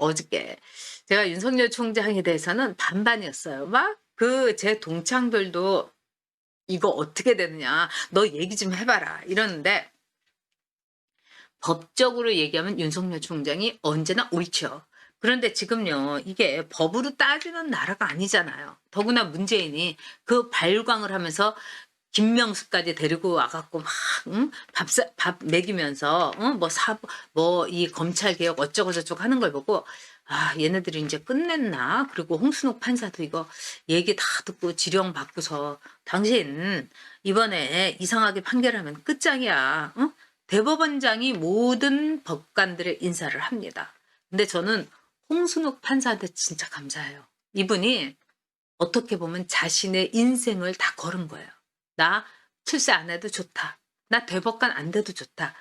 어저께 제가 윤석열 총장에 대해서는 반반이었어요. 막 제 동창들도 "이거 어떻게 되느냐. 너 얘기 좀 해 봐라." 이러는데 법적으로 얘기하면 윤석열 총장이 언제나 옳죠. 그런데 지금요, 이게 법으로 따지는 나라가 아니잖아요. 더구나 문재인이 그 발광을 하면서 김명수까지 데리고 와 갖고 막 응? 밥 먹이면서 뭐 이 검찰 개혁 어쩌고 저쩌고 하는 걸 보고 '아 얘네들이 인제 끝냈나?' 그리고 홍순옥 판사도 이거 얘기 다 듣고 지령 받고서 "당신 이번에 이상하게 판결하면 끝장이야. 어? 대법원장이 모든 법관들의 인사를 합니다." 근데 저는 홍순옥 판사한테 진짜 감사해요. 이분이 어떻게 보면 자신의 인생을 다 걸은 거예요. "나 출세 안 해도 좋다. 나 대법관 안 돼도 좋다."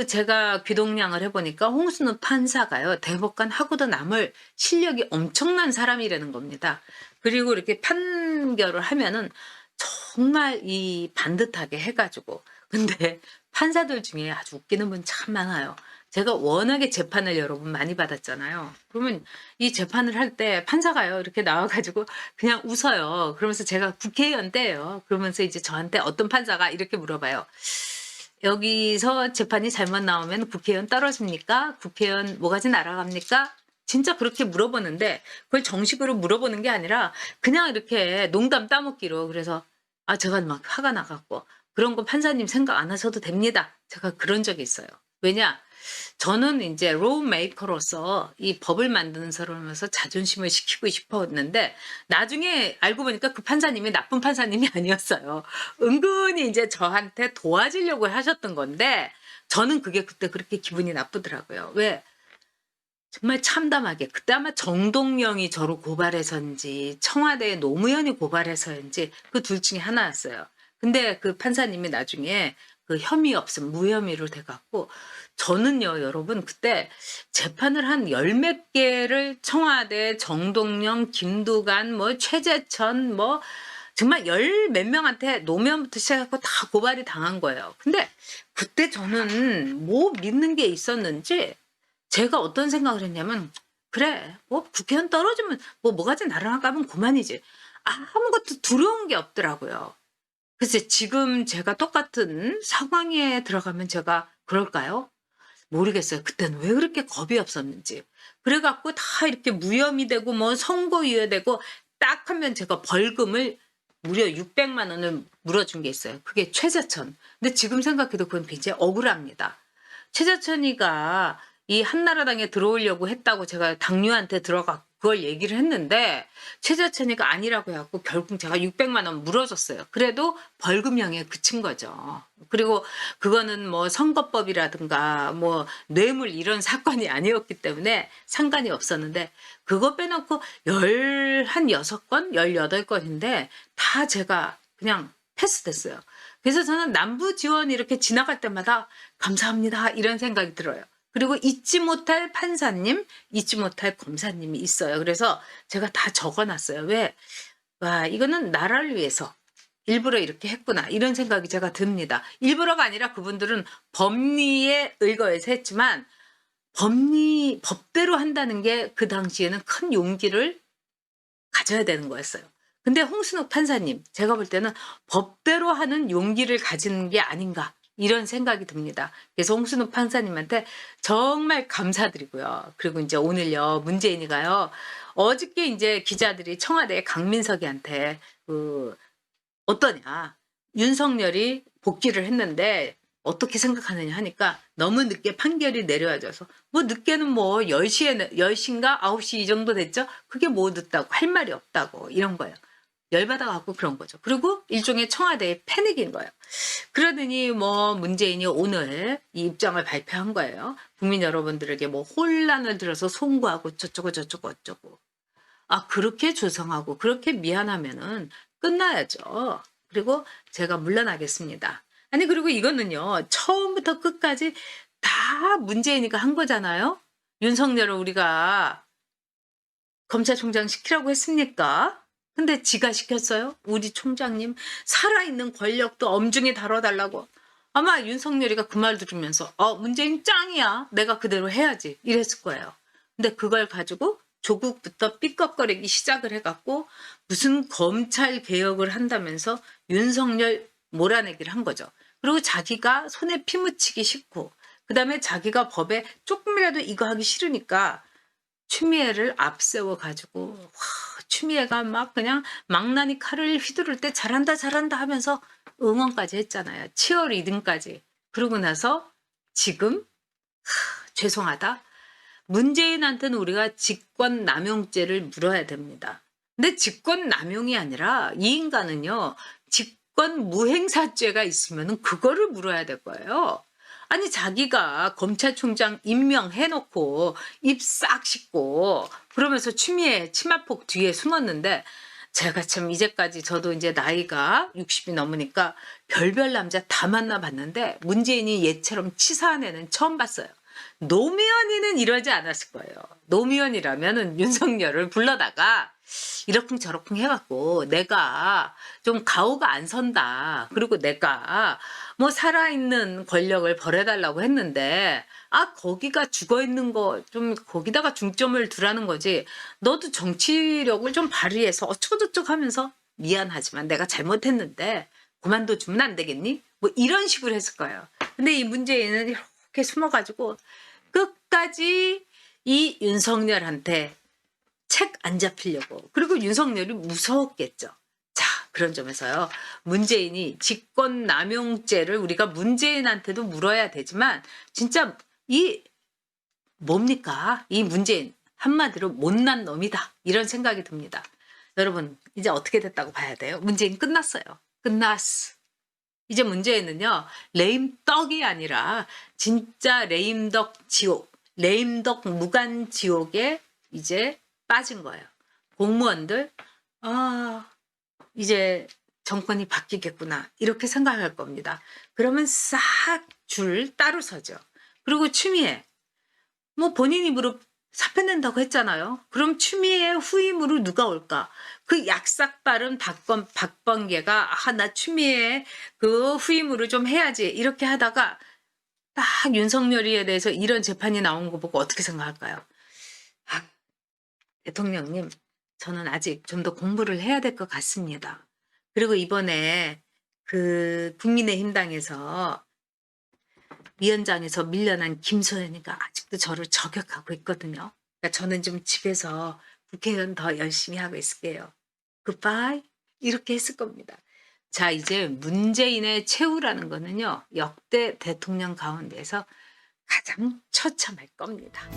제가 귀동냥을 해 보니까 홍순우 판사가요, 대법관 하고도 남을 실력이 엄청난 사람이라는 겁니다. 그리고 이렇게 판결을 하면은 정말 이 반듯하게 해 가지고, 근데 판사들 중에 아주 웃기는 분 참 많아요. 제가 워낙에 재판을 여러 번 많이 받았잖아요. 그러면 이 재판을 할 때 판사가요, 이렇게 나와 가지고 그냥 웃어요. 그러면서 제가 국회의원 때예요. 그러면서 이제 저한테 어떤 판사가 이렇게 물어봐요. "여기서 재판이 잘못 나오면 국회의원 떨어집니까? 국회의원 뭐가지 날아갑니까?" 진짜 그렇게 물어보는데, 그걸 정식으로 물어보는 게 아니라 그냥 이렇게 농담 따먹기로. 그래서 제가 막 화가 나 갖고 "그런 거 판사님 생각 안 하셔도 됩니다." 제가 그런 적이 있어요. 왜냐? 저는 인제 로 메이커로서 이 법을 만드는 사람으로서 자존심을 지키고 싶었는데, 나중에 알고 보니까 그 판사님이 나쁜 판사님이 아니었어요. 은근히 인제 저한테 도와주려고 하셨던 건데, 저는 그게 그때 그렇게 기분이 나쁘더라고요. 왜? 정말 참담하게 그때 아마 정동영이 저를 고발해서인지 청와대 노무현이 고발해서인지 그 둘 중에 하나였어요. 근데 그 판사님이 나중에 그 혐의 없음 무혐의로 돼 갖고, 저는요 여러분 그때 재판을 한 열 몇 개를 청와대 정동영, 김두관, 뭐 최재천, 뭐 정말 열 몇 명한테 노무현부터 시작해 갖고 다 고발이 당한 거예요. 근데 그때 저는 뭐 믿는 게 있었는지 제가 어떤 생각을 했냐면 '그래 뭐 국회의원 떨어지면 뭐 뭐가지 날아가면 그만이지.' 아무것도 두려운 게 없더라고요. 글쎄 지금 제가 똑같은 상황에 들어가면 제가 그럴까요? 모르겠어요. 그때는 왜 그렇게 겁이 없었는지. 그래 갖고 다 이렇게 무혐의 되고 뭐 선고유예되고 딱 하면 제가 벌금을 무려 600만 원을 물어준 게 있어요. 그게 최저천. 근데 지금 생각해도 그건 굉장히 억울합니다. 최저천이가 이 한나라당에 들어오려고 했다고 제가 당뇨한테 들어가 그걸 얘기를 했는데, 최저천이가 아니라고 해 갖고 결국 제가 600만 원 물어줬어요. 그래도 벌금형에 그친 거죠. 그리고 그거는 뭐 선거법이라든가 뭐 뇌물 이런 사건이 아니었기 때문에 상관이 없었는데, 그거 빼놓고 16건, 18건인데 다 제가 그냥 패스됐어요. 그래서 저는 남부 지원 이렇게 지나갈 때마다 '감사합니다.' 이런 생각이 들어요. 그리고 잊지 못할 판사님, 잊지 못할 검사님이 있어요. 그래서 제가 다 적어 놨어요. 왜? '와 이거는 나라를 위해서 일부러 이렇게 했구나.' 이런 생각이 제가 듭니다. 일부러가 아니라 그분들은 법리에 의거해서 했지만, 법대로 한다는 게 그 당시에는 큰 용기를 가져야 되는 거였어요. 근데 홍순욱 판사님 제가 볼 때는 '법대로 하는 용기를 가지는 게 아닌가.' 이런 생각이 듭니다. 그래서 홍순욱 판사님한테 정말 감사드리고요. 그리고 인제 오늘요 문재인이가요, 어저께 인제 기자들이 청와대 강민석이한테 "어떠냐. 윤석열이 복귀를 했는데 어떻게 생각하느냐." 하니까 너무 늦게 판결이 내려져서, 뭐 늦게는 뭐 10 인가 9시 이 정도 됐죠. 그게 뭐 늦다고 할 말이 없다고 이런 거예요. 열받아 갖고 그런 거죠. 그리고 일종의 청와대의 패닉인 거예요. 그러더니 뭐 문재인이 오늘 이 입장을 발표한 거예요. 국민 여러분들에게 뭐 혼란을 들어서 송구하고 저쩌고 저쩌고 어쩌고. 그렇게 죄송하고 그렇게 미안하면은 끝나야죠. 그리고 제가 물러나겠습니다. 아니 그리고 이거는요, 처음부터 끝까지 다 문재인이가 한 거잖아요. 윤석열을 우리가 검찰총장 시키라고 했습니까? 근데 지가 시켰어요? 우리 총장님 살아있는 권력도 엄중히 다뤄달라고. 아마 윤석열이가 그 말 들으면서 문재인 짱이야. 내가 그대로 해야지." 이랬을 거예요. 근데 그걸 가지고 조국부터 삐걱거리기 시작을 해 갖고 무슨 검찰 개혁을 한다면서 윤석열 몰아내기를 한 거죠. 그리고 자기가 손에 피 묻히기 싫고 그다음에 자기가 법에 조금이라도 이거 하기 싫으니까 추미애를 앞세워 가지고 와, 추미애가 막 그냥 망나니 칼을 휘두를 때 잘한다 잘한다 하면서 응원까지 했잖아요. 치어리딩까지. 그러고 나서 지금 죄송하다. 문재인한테는 우리가 직권남용죄를 물어야 됩니다. 근데 직권남용이 아니라 이 인간은요. 직권무행사죄가 있으면 그거를 물어야 될 거예요. 아니 자기가 검찰총장 임명해놓고 입 싹 씻고 그러면서 추미애 치마폭 뒤에 숨었는데 제가 참 이제까지 저도 이제 나이가 60이 넘으니까 별별 남자 다 만나봤는데 문재인이 얘처럼 치사한 애는 처음 봤어요. 노무현이는 이러지 않았을 거예요. 노무현이라면은 윤석열을 불러다가 이러쿵저러쿵 해갖고 내가 좀 가오가 안 선다. 그리고 내가 뭐 살아있는 권력을 버려달라고 했는데 거기가 죽어있는 거 좀 거기다가 중점을 두라는 거지. 너도 정치력을 좀 발휘해서 어쩌고저쩌고 하면서 미안하지만 내가 잘못했는데 그만둬주면 안 되겠니? 뭐 이런 식으로 했을 거예요. 근데 이 문재인은 이렇게 숨어가지고 끝까지 이 윤석열한테 책 안 잡히려고. 그리고 윤석열이 무서웠겠죠. 자, 그런 점에서요. 문재인이 직권남용죄를 우리가 문재인한테도 물어야 되지만 진짜 이 뭡니까? 이 문재인 한마디로 못난 놈이다. 이런 생각이 듭니다. 여러분 이제 어떻게 됐다고 봐야 돼요? 문재인 끝났어요. 끝났어. 이제 문재인은요. 레임덕이 아니라 진짜 레임덕 지옥, 레임덕 무간 지옥에 이제 빠진 거예요. 공무원들 이제 정권이 바뀌겠구나 이렇게 생각할 겁니다. 그러면 싹 줄 따로 서죠. 그리고 추미애 뭐 본인 입으로 사표 낸다고 했잖아요. 그럼 추미애 후임으로 누가 올까? 그 약삭빠른 박범계가 나 추미애 그 후임으로 좀 해야지 이렇게 하다가 딱 윤석열이에 대해서 이런 재판이 나온 거 보고 어떻게 생각할까요? 대통령님, 저는 아직 좀 더 공부를 해야 될 것 같습니다. 그리고 이번에 그 국민의힘당에서 위원장에서 밀려난 김소연이가 아직도 저를 저격하고 있거든요. 그러니까 저는 좀 집에서 국회의원 더 열심히 하고 있을게요. 굿바이. 이렇게 했을 겁니다. 자, 이제 문재인의 최후라는 거는요. 역대 대통령 가운데서 가장 처참할 겁니다.